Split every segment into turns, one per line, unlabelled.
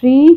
3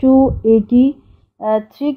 280 3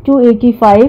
285।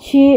6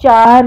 4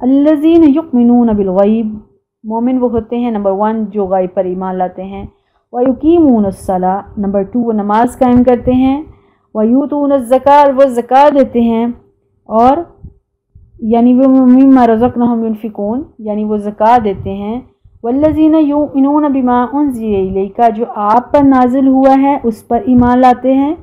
الذین یؤمنون بالغیب، مومن وہ ہوتے ہیں نمبر 1 جو غیب پر ایمان لاتے ہیں، ویقیمون الصلاۃ نمبر 2 وہ نماز قائم کرتے ہیں، ویؤتون الزکوٰۃ وہ زکوٰۃ دیتے ہیں، اور یعنی وہ مما رزقناہم ینفقون یعنی وہ زکوٰۃ دیتے ہیں، والذین یؤمنون بما انزل الیک جو آپ پر نازل ہوا ہے اس پر ایمان لاتے ہیں،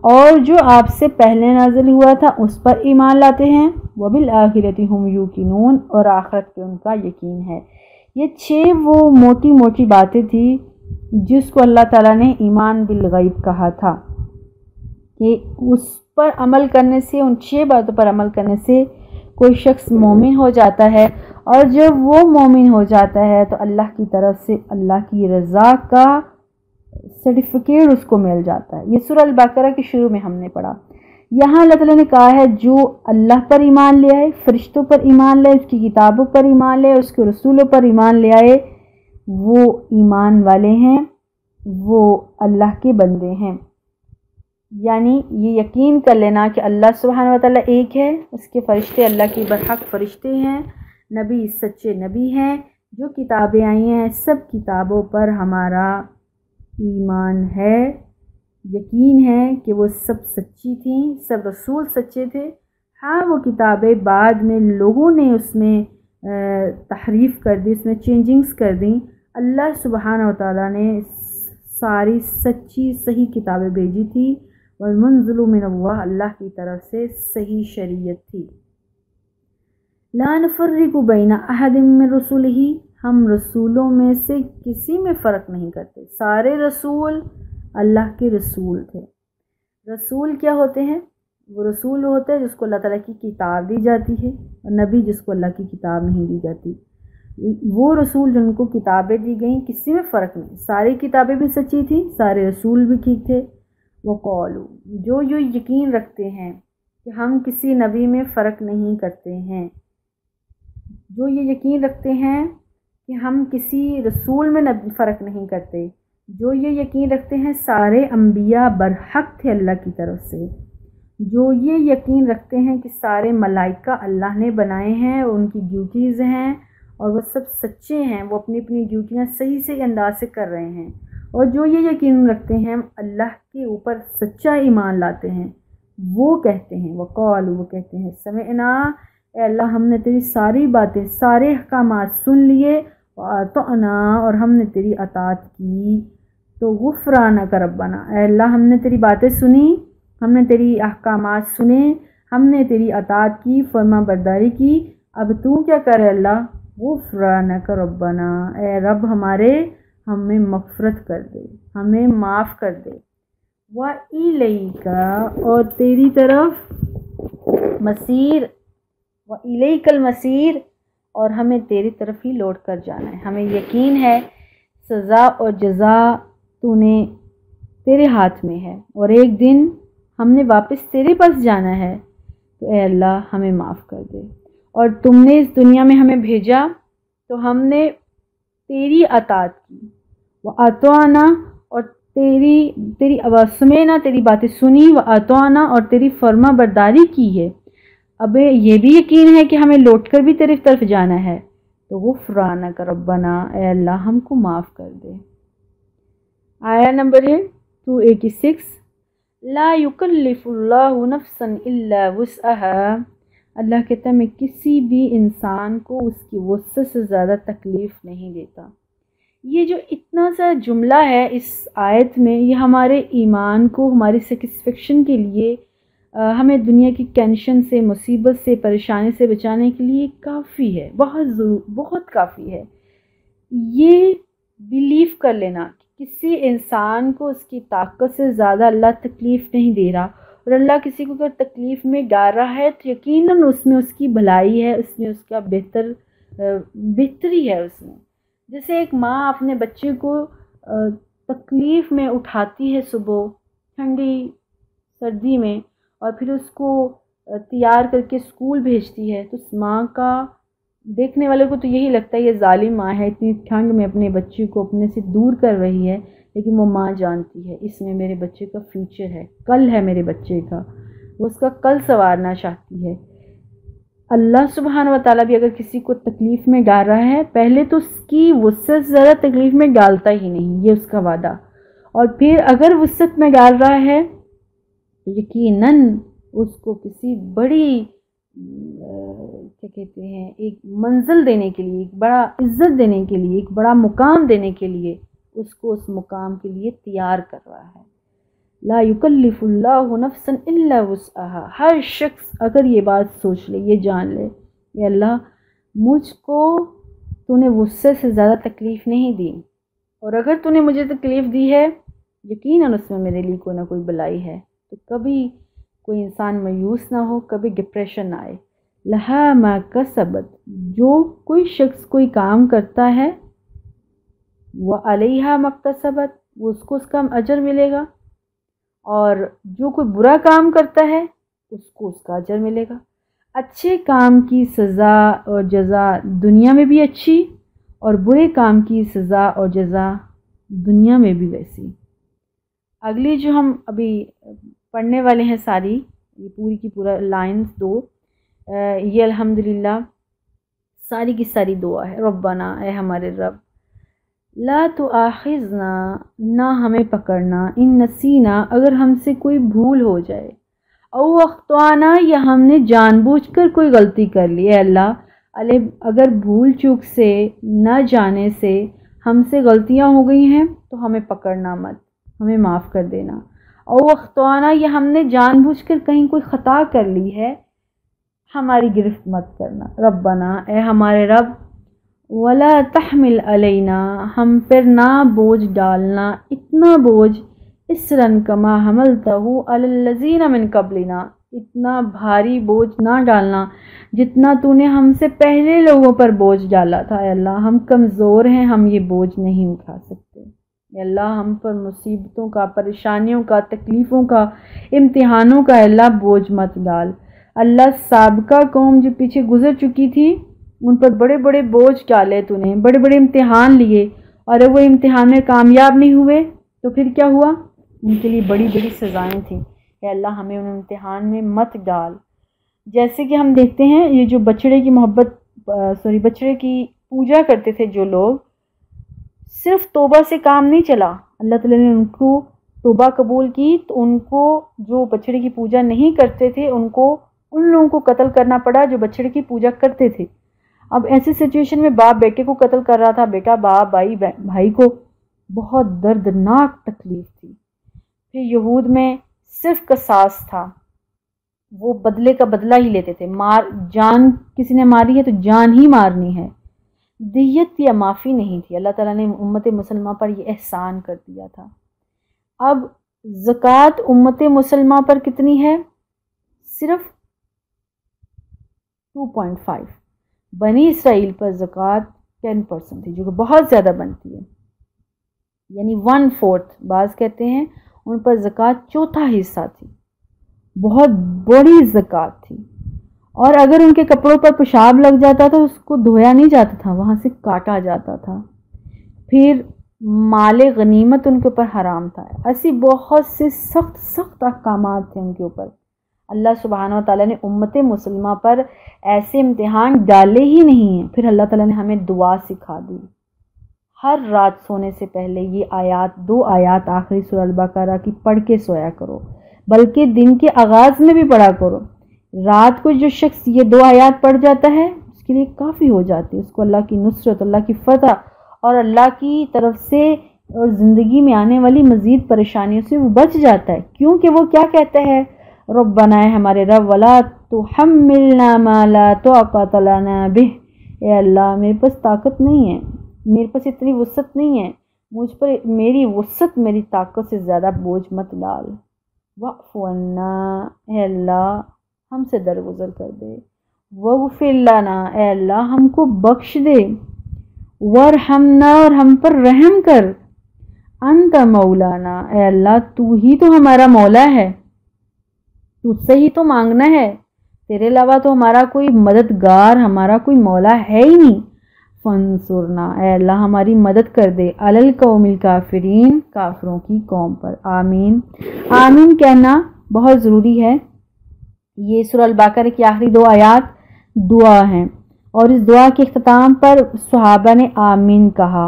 اور جو آپ سے پہلے نازل ہوا تھا اس پر ایمان لاتے ہیں، وبالآخرۃ ھم یوقنون اور آخرت پہ ان کا یقین ہے۔ یہ 6 وہ موٹی موٹی باتیں تھیں جس کو اللہ تعالیٰ نے ایمان بالغیب کہا تھا، کہ اس پر عمل کرنے سے، ان 6 باتوں پر عمل کرنے سے کوئی شخص مومن ہو جاتا ہے، اور جب وہ مومن ہو جاتا ہے تو اللہ کی طرف سے اللہ کی رضا کا سرٹیفکیٹ اس کو مل جاتا ہے۔ یہ سورہ البقرہ کے شروع میں ہم نے پڑھا۔ یہاں اللہ تعالیٰ نے کہا ہے جو اللہ پر ایمان لے آئے، فرشتوں پر ایمان لے، اس کی کتابوں پر ایمان لے، اس کے رسولوں پر ایمان لے آئے، وہ ایمان والے ہیں، وہ اللہ کے بندے ہیں۔ یعنی یہ یقین کر لینا کہ اللہ سبحانہ وتعالیٰ ایک ہے، اس کے فرشتے اللہ کی برحق فرشتے ہیں، نبی سچے نبی ہیں، جو کتابیں آئی ہیں سب کتابوں پر ہمارا ایمان ہے، یقین ہے کہ وہ سب سچی تھیں، سب رسول سچے تھے۔ ہاں وہ کتابیں بعد میں لوگوں نے اس میں تحریف کر دی، اس میں چینجنگز کر دیں، اللہ سبحانہ وتعالیٰ نے ساری سچی صحیح کتابیں بھیجی تھی، والمنزل من اللہ اللہ کی طرف سے صحیح شریعت تھی۔ لا نفرق بین احد من رسولہ ہم رسولوں میں سے کسی میں فرق نہیں کرتے، سارے رسول اللہ کے رسول تھے۔ رسول کیا ہوتے ہیں؟ وہ رسول ہوتے ہیں جس کو اللہ تعالیٰ کی کتاب دی جاتی ہے، اور نبی جس کو اللہ کی کتاب نہیں دی جاتی۔ وہ رسول جن کو کتابیں دی گئیں کسی میں فرق نہیں، ساری کتابیں بھی سچی تھیں، سارے رسول بھی ٹھیک تھے۔ وقالو جو یقین رکھتے ہیں کہ ہم کسی نبی میں فرق نہیں کرتے ہیں، جو یہ یقین رکھتے ہیں کہ ہم کسی رسول میں فرق نہیں کرتے، جو یہ یقین رکھتے ہیں سارے انبیاء برحق تھے اللہ کی طرف سے، جو یہ یقین رکھتے ہیں کہ سارے ملائکہ اللہ نے بنائے ہیں، ان کی ڈیوٹیز ہیں اور وہ سب سچے ہیں، وہ اپنی اپنی ڈیوٹیاں صحیح انداز سے کر رہے ہیں، اور جو یہ یقین رکھتے ہیں اللہ کے اوپر سچا ایمان لاتے ہیں، وہ کہتے ہیں وقالو وہ کہتے ہیں سمعنا اے اللہ ہم نے تیری ساری باتیں، سارے احکامات سن لیے، وَأَطَعْنَا اور ہم نے تیری اطاعت کی، تو غفرانک ربنا اے اللہ ہم نے تیری باتیں سنی، ہم نے تیری احکامات سنے، ہم نے تیری اطاعت کی، فرما برداری کی، اب تو کیا کرے اللہ، غفرانک ربنا اے رب ہمارے ہمیں مغفرت کر دے، ہمیں معاف کر دے، وَإِلَيْكَ اور تیری طرف مسیر، وَإِلَيْكَ الْمَصِيرُ اور ہمیں تیری طرف ہی لوٹ کر جانا ہے۔ ہمیں یقین ہے سزا اور جزا تو نے تیرے ہاتھ میں ہے، اور ایک دن ہم نے واپس تیرے پاس جانا ہے، تو اے اللہ ہمیں معاف کر دے۔ اور تم نے اس دنیا میں ہمیں بھیجا تو ہم نے تیری اطاعت کی، وَأَطَعْنَا اور تیری آواز سمینا، تیری باتیں سنی، وَأَطَعْنَا اور تیری فرما برداری کی ہے، اب یہ بھی یقین ہے کہ ہمیں لوٹ کر بھی تیری طرف جانا ہے، تو غفرانک ربنا اے اللہ ہم کو معاف کر دے۔ آیا نمبر ہے 286 لا یکلف اللہ نفسا الا وسعها اللہ کہتا ہے میں کسی بھی انسان کو اس کی وسعت سے زیادہ تکلیف نہیں دیتا۔ یہ جو اتنا سا جملہ ہے اس آیت میں، یہ ہمارے ایمان کو، ہماری سیٹسفیکشن کے لیے، ہمیں دنیا کی ٹینشن سے، مصیبت سے، پریشانی سے بچانے کے لیے کافی ہے، بہت کافی ہے۔ یہ بیلیف کر لینا کہ کسی انسان کو اس کی طاقت سے زیادہ اللہ تکلیف نہیں دے رہا، اور اللہ کسی کو اگر تکلیف میں ڈال رہا ہے تو یقیناً اس میں اس کی بھلائی ہے، اس میں اس کا بہتری ہے اس میں۔ جیسے ایک ماں اپنے بچے کو تکلیف میں اٹھاتی ہے صبح ٹھنڈی سردی میں، اور پھر اس کو تیار کر کے اسکول بھیجتی ہے، تو اس ماں کا دیکھنے والے کو تو یہی لگتا ہے یہ ظالم ماں ہے، اتنی ٹھنڈ میں اپنے بچے کو اپنے سے دور کر رہی ہے، لیکن وہ ماں جانتی ہے اس میں میرے بچے کا فیوچر ہے، کل ہے میرے بچے کا، وہ اس کا کل سنوارنا چاہتی ہے۔ اللہ سبحانہ و تعالیٰ بھی اگر کسی کو تکلیف میں ڈال رہا ہے، پہلے تو اس کی وسعت سے زیادہ تکلیف میں ڈالتا ہی نہیں، یہ اس کا وعدہ، اور پھر اگر وسعت میں ڈال رہا ہے تو یقیناً اس کو کسی بڑی کیا کہتے ہیں ایک منزل دینے کے لیے، ایک بڑا عزت دینے کے لیے، ایک بڑا مقام دینے کے لیے اس کو اس مقام کے لیے تیار کر رہا ہے۔ لا یکلف اللہ نفسا الا وسعها۔ ہر شخص اگر یہ بات سوچ لے، یہ جان لے کہ اللہ مجھ کو تو نے وسعت سے زیادہ تکلیف نہیں دی، اور اگر تو نے مجھے تکلیف دی ہے یقیناً اس میں میرے لیے کوئی نہ کوئی بلائی ہے، تو کبھی کوئی انسان مایوس نہ ہو، کبھی ڈپریشن نہ آئے۔ لہا ما کسبت، جو کوئی شخص کوئی کام کرتا ہے، وعلیہا ما اکتسبت، وہ اس کو اس کا اجر ملے گا، اور جو کوئی برا کام کرتا ہے اس کو اس کا اجر ملے گا۔ اچھے کام کی سزا اور جزا دنیا میں بھی اچھی، اور برے کام کی سزا اور جزا دنیا میں بھی ویسی۔ اگلی جو ہم ابھی پڑھنے والے ہیں ساری، یہ پوری کی پورا لائنز دو، یہ الحمدللہ ساری کی ساری دعا ہے۔ ربنا، اے ہمارے رب، لا تؤاخذنا، نہ ہمیں پکڑنا، ان نسینا، اگر ہم سے کوئی بھول ہو جائے، او اخطانا، یا ہم نے جان بوجھ کر کوئی غلطی کر لی۔ اے اللہ، اگر بھول چوک سے، نہ جانے سے ہم سے غلطیاں ہو گئی ہیں تو ہمیں پکڑنا مت، ہمیں معاف کر دینا۔ او اخطانا، یا ہم نے جان بوجھ کر کہیں کوئی خطا کر لی ہے، ہماری گرفت مت کرنا۔ ربنا، اے ہمارے رب، ولا تحمل علینا، ہم پر نہ بوجھ ڈالنا، اتنا بوجھ، اسرن کما حملتہ علی الذین من قبلنا، اتنا بھاری بوجھ نہ ڈالنا جتنا تو نے ہم سے پہلے لوگوں پر بوجھ ڈالا تھا۔ اے اللہ، ہم کمزور ہیں، ہم یہ بوجھ نہیں اٹھا سکتے۔ اے اللہ، ہم پر مصیبتوں کا، پریشانیوں کا، تکلیفوں کا، امتحانوں کا اے اللہ بوجھ مت ڈال۔ اللہ، سابقہ قوم جو پیچھے گزر چکی تھی ان پر بڑے بڑے بوجھ ڈالے تو نے، بڑے بڑے امتحان لیے، اور وہ امتحان میں کامیاب نہیں ہوئے تو پھر کیا ہوا؟ ان کے لیے بڑی بڑی سزائیں تھیں۔ اے اللہ، ہمیں ان امتحان میں مت ڈال۔ جیسے کہ ہم دیکھتے ہیں یہ جو بچڑے کی بچڑے کی پوجا کرتے تھے جو لوگ، صرف توبہ سے کام نہیں چلا، اللہ تعالیٰ نے ان کو توبہ قبول کی تو ان کو جو بچڑے کی پوجا نہیں کرتے تھے ان لوگوں کو قتل کرنا پڑا جو بچڑے کی پوجا کرتے تھے۔ اب ایسی سچویشن میں باپ بیٹے کو قتل کر رہا تھا، بیٹا باپ، بھائی کو، بہت دردناک تکلیف تھی۔ پھر یہود میں صرف قصاص تھا، وہ بدلے کا بدلہ ہی لیتے تھے، جان کسی نے ماری ہے تو جان ہی مارنی ہے، دیت یا معافی نہیں تھی۔ اللہ تعالیٰ نے امت مسلمہ پر یہ احسان کر دیا تھا۔ اب زکوٰۃ امت مسلمہ پر کتنی ہے؟ صرف 2.5۔ بنی اسرائیل پر زکوٰۃ 10% تھی، جو کہ بہت زیادہ بنتی ہے، یعنی 1/4، بعض کہتے ہیں ان پر زکوٰۃ چوتھا حصہ تھی، بہت بڑی زکوٰۃ تھی۔ اور اگر ان کے کپڑوں پر پیشاب لگ جاتا تھا اس کو دھویا نہیں جاتا تھا، وہاں سے کاٹا جاتا تھا۔ پھر مال غنیمت ان کے اوپر حرام تھا۔ ایسی بہت سے سخت احکامات تھے ان کے اوپر۔ اللہ سبحانہ و تعالیٰ نے امت مسلمہ پر ایسے امتحان ڈالے ہی نہیں ہیں۔ پھر اللہ تعالیٰ نے ہمیں دعا سکھا دی، ہر رات سونے سے پہلے یہ 2 آیات آخری سورہ البقرہ کی پڑھ کے سویا کرو، بلکہ دن کے آغاز میں بھی پڑھا کرو۔ رات کو جو شخص یہ 2 آیات پڑھ جاتا ہے اس کے لیے کافی ہو جاتی ہے، اس کو اللہ کی نصرت، اللہ کی فتح اور اللہ کی طرف سے اور زندگی میں آنے والی مزید پریشانیوں سے وہ بچ جاتا ہے، کیونکہ وہ کیا کہتا ہے؟ ربنا، اے ہمارے رب، ولا تحملنا ما لا طاقت لنا بہ، اے اللہ میرے پاس طاقت نہیں ہے، میرے پاس اتنی وسعت نہیں ہے، مجھ پر میری وسعت، میری طاقت سے زیادہ بوجھ مت ڈال۔ واعف عنا، اے اللہ ہم سے درگزر کر دے۔ واغفر لنا، اے اللہ ہم کو بخش دے۔ وارحمنا، اور ہم پر رحم کر۔ انت مولانا، اے اللہ تو ہی تو ہمارا مولا ہے، تجھ سے ہی تو مانگنا ہے، تیرے علاوہ تو ہمارا کوئی مددگار، ہمارا کوئی مولا ہے ہی نہیں۔ فانصرنا، اے اللہ ہماری مدد کر دے، علی القوم الکافرین، کافروں کی قوم پر۔ آمین۔ آمین کہنا بہت ضروری ہے۔ یہ سورہ البقرہ کی آخری 2 آیات دعا ہے، اور اس دعا کے اختتام پر صحابہ نے آمین کہا،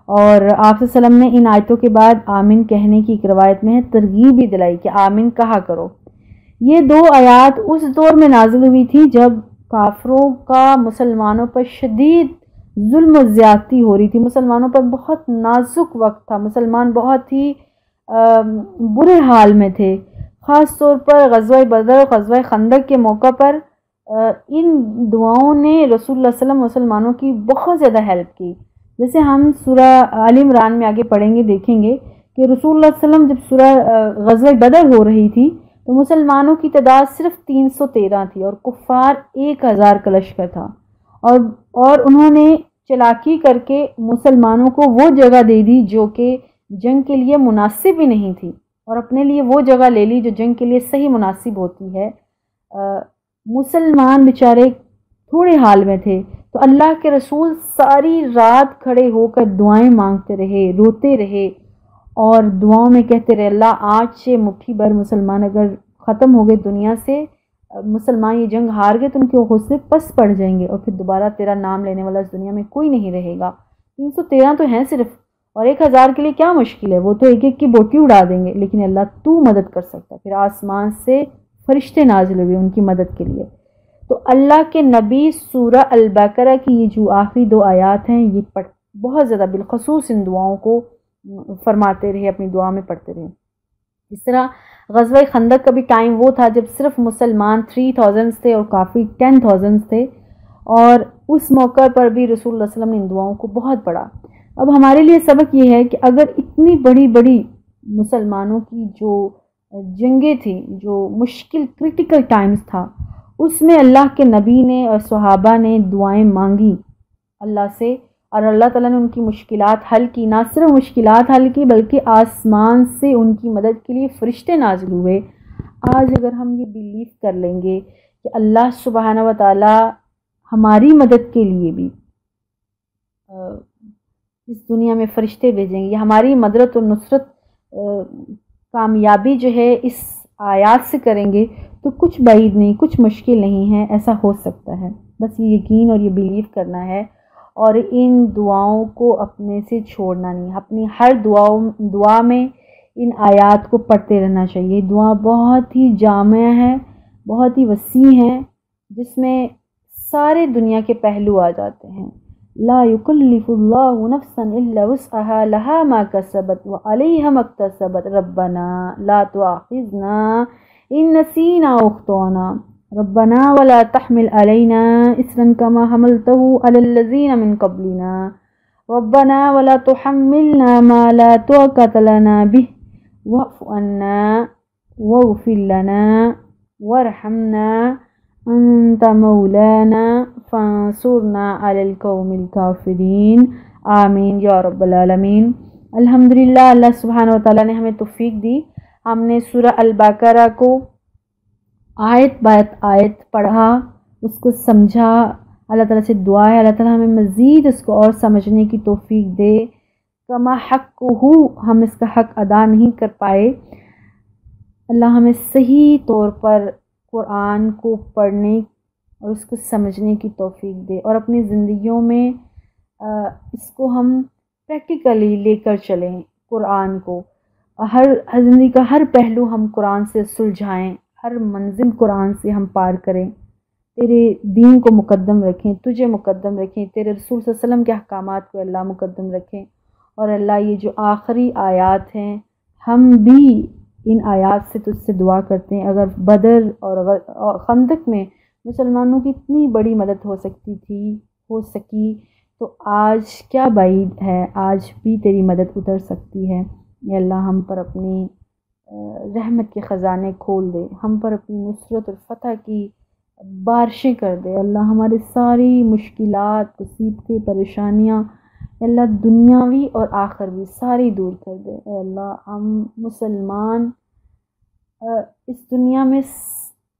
اور آپ صلی اللہ علیہ وسلم نے ان آیتوں کے بعد آمین کہنے کی ایک روایت میں ہے ترغیب بھی دلائی کہ آمین کہا کرو۔ یہ 2 آیات اس دور میں نازل ہوئی تھی جب کافروں کا مسلمانوں پر شدید ظلم و زیادتی ہو رہی تھی، مسلمانوں پر بہت نازک وقت تھا، مسلمان بہت ہی برے حال میں تھے۔ خاص طور پر غزوہ بدر، غزوہ خندق کے موقع پر ان دعاؤں نے رسول اللہ صلی اللہ علیہ وسلم مسلمانوں کی بہت زیادہ ہیلپ کی۔ جیسے ہم سورہ آل عمران میں آگے پڑھیں گے، دیکھیں گے کہ رسول اللہ صلی اللہ علیہ وسلم جب سورہ غزوہ بدر ہو رہی تھی تو مسلمانوں کی تعداد صرف 313 تھی اور کفار 1000 کا لشکر تھا، اور انہوں نے چلاکی کر کے مسلمانوں کو وہ جگہ دے دی جو کہ جنگ کے لیے مناسب ہی نہیں تھی، اور اپنے لیے وہ جگہ لے لی جو جنگ کے لیے صحیح مناسب ہوتی ہے۔ مسلمان بیچارے تھوڑے حال میں تھے، تو اللہ کے رسول ساری رات کھڑے ہو کر دعائیں مانگتے رہے، روتے رہے، اور دعاؤں میں کہتے رہے اللہ آج سے مٹھی بھر مسلمان اگر ختم ہو گئے دنیا سے، مسلمان یہ جنگ ہار گئے تو ان کے حوصلے پس پڑ جائیں گے، اور پھر دوبارہ تیرا نام لینے والا اس دنیا میں کوئی نہیں رہے گا۔ 313 تو ہیں صرف، اور 1000 کے لیے کیا مشکل ہے، وہ تو ایک ایک کی بوٹی اڑا دیں گے، لیکن اللہ تو مدد کر سکتا ہے۔ پھر آسمان سے فرشتے نازل ہوئے ان کی مدد کے لیے۔ تو اللہ کے نبی سورہ البقرہ کی یہ جو آخری 2 آیات ہیں، یہ بہت زیادہ بالخصوص ان دعاؤں کو فرماتے رہے، اپنی دعا میں پڑھتے رہے۔ اس طرح غزوہ خندق کا بھی ٹائم وہ تھا جب صرف مسلمان 3000 تھے اور کافی 10,000 تھے، اور اس موقع پر بھی رسول اللہ صلی اللہ علیہ وسلم نے ان دعاؤں کو بہت پڑھا۔ اب ہمارے لیے سبق یہ ہے کہ اگر اتنی بڑی بڑی مسلمانوں کی جو جنگیں تھیں، جو مشکل کرٹیکل ٹائمز تھا، اس میں اللہ کے نبی نے اور صحابہ نے دعائیں مانگی اللہ سے، اور اللہ تعالیٰ نے ان کی مشکلات حل کی۔ نہ صرف مشکلات حل کی بلکہ آسمان سے ان کی مدد کے لیے فرشتے نازل ہوئے۔ آج اگر ہم یہ بیلیو کر لیں گے کہ اللہ سبحانہ و تعالیٰ ہماری مدد کے لیے بھی اس دنیا میں فرشتے بھیجیں گے، یا ہماری مدد و نصرت کامیابی جو ہے اس آیات سے کریں گے، تو کچھ بعید نہیں، کچھ مشکل نہیں ہے، ایسا ہو سکتا ہے۔ بس یہ یقین اور یہ بیلیو کرنا ہے، اور ان دعاؤں کو اپنے سے چھوڑنا نہیں، اپنی ہر دعا میں ان آیات کو پڑھتے رہنا چاہیے۔ دعا بہت ہی جامع ہے، بہت ہی وسیع ہے، جس میں سارے دنیا کے پہلو آ جاتے ہیں۔ لا یکلف اللہ نفسا الا وسعها لها ما کسبت وعلیہا ما اکتسبت ربنا لا تؤاخذنا ان نسینا او اخطأنا ربنا ولا تحمل علينا إصرا كما حملته على الذين من قبلنا ربنا ولا تحملنا ما لا طاقة لنا به واعف عنا واغفر لنا وارحمنا أنت مولانا فانصرنا على القوم الكافرين آمین یا رب العالمین۔ الحمدللہ، اللہ سبحانہ و تعالیٰ نے ہمیں توفیق دی، ہم نے سورہ البقرہ کو آیت بعد آیت پڑھا، اس کو سمجھا۔ اللہ تعالیٰ سے دعا ہے اللہ تعالیٰ ہمیں مزید اس کو اور سمجھنے کی توفیق دے۔ کما حق ہم اس کا حق ادا نہیں کر پائے، اللہ ہمیں صحیح طور پر قرآن کو پڑھنے اور اس کو سمجھنے کی توفیق دے، اور اپنی زندگیوں میں اس کو ہم پریکٹیکلی لے کر چلیں قرآن کو۔ ہر زندگی کا ہر پہلو ہم قرآن سے سلجھائیں، ہر منزل قرآن سے ہم پار کریں، تیرے دین کو مقدم رکھیں، تجھے مقدم رکھیں، تیرے رسول صلی اللہ علیہ وسلم کے احکامات کو اللہ مقدم رکھیں۔ اور اللہ یہ جو آخری آیات ہیں، ہم بھی ان آیات سے تجھ سے دعا کرتے ہیں، اگر بدر اور خندق میں مسلمانوں کی اتنی بڑی مدد ہو سکی تو آج کیا بعید ہے، آج بھی تیری مدد اتر سکتی ہے۔ اے اللہ ہم پر اپنی رحمت کے خزانے کھول دے، ہم پر اپنی نصرت اور فتح کی بارشیں کر دے۔ اللہ ہماری ساری مشکلات، مصیبتیں، پریشانیاں اللہ دنیاوی اور آخروی ساری دور کر دے۔ اے اللہ ہم مسلمان اس دنیا میں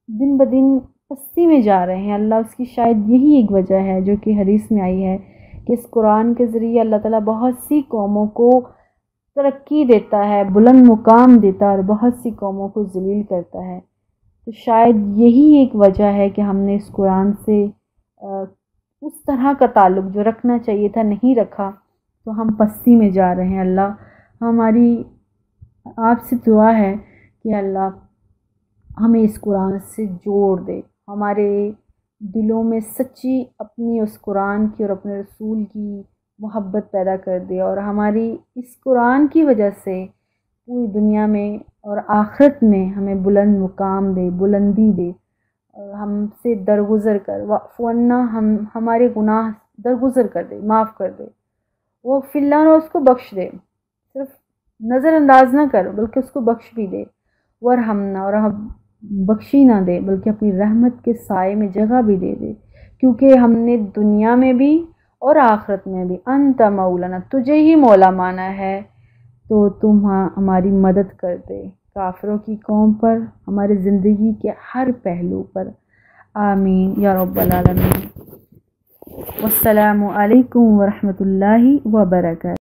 دن بدن پستی میں جا رہے ہیں، اللہ اس کی شاید یہی ایک وجہ ہے جو کہ حدیث میں آئی ہے کہ اس قرآن کے ذریعے اللہ تعالیٰ بہت سی قوموں کو ترقی دیتا ہے، بلند مقام دیتا ہے، اور بہت سی قوموں کو ذلیل کرتا ہے۔ تو شاید یہی ایک وجہ ہے کہ ہم نے اس قرآن سے اس طرح کا تعلق جو رکھنا چاہیے تھا نہیں رکھا تو ہم پستی میں جا رہے ہیں۔ اللہ ہماری آپ سے دعا ہے کہ اللہ ہمیں اس قرآن سے جوڑ دے، ہمارے دلوں میں سچی اپنی اس قرآن کی اور اپنے رسول کی محبت پیدا کر دے، اور ہماری اس قرآن کی وجہ سے پوری دنیا میں اور آخرت میں ہمیں بلند مقام دے، بلندی دے، اور ہم سے درگزر کر واعف عنا، ہمارے گناہ درگزر کر دے، معاف کر دے، وہ فلان اور اس کو بخش دے، صرف نظر انداز نہ کر بلکہ اس کو بخش بھی دے، ورحمنا، اور ہم بخشی نہ دے بلکہ اپنی رحمت کے سائے میں جگہ بھی دے دے، کیونکہ ہم نے دنیا میں بھی اور آخرت میں بھی انت مولانا، تجھے ہی مولا مانا ہے، تو تم ہماری مدد کر دے کافروں کی قوم پر، ہماری زندگی کے ہر پہلو پر، آمین یا رب العالمین۔ والسلام علیکم ورحمۃ اللہ وبرکاتہ۔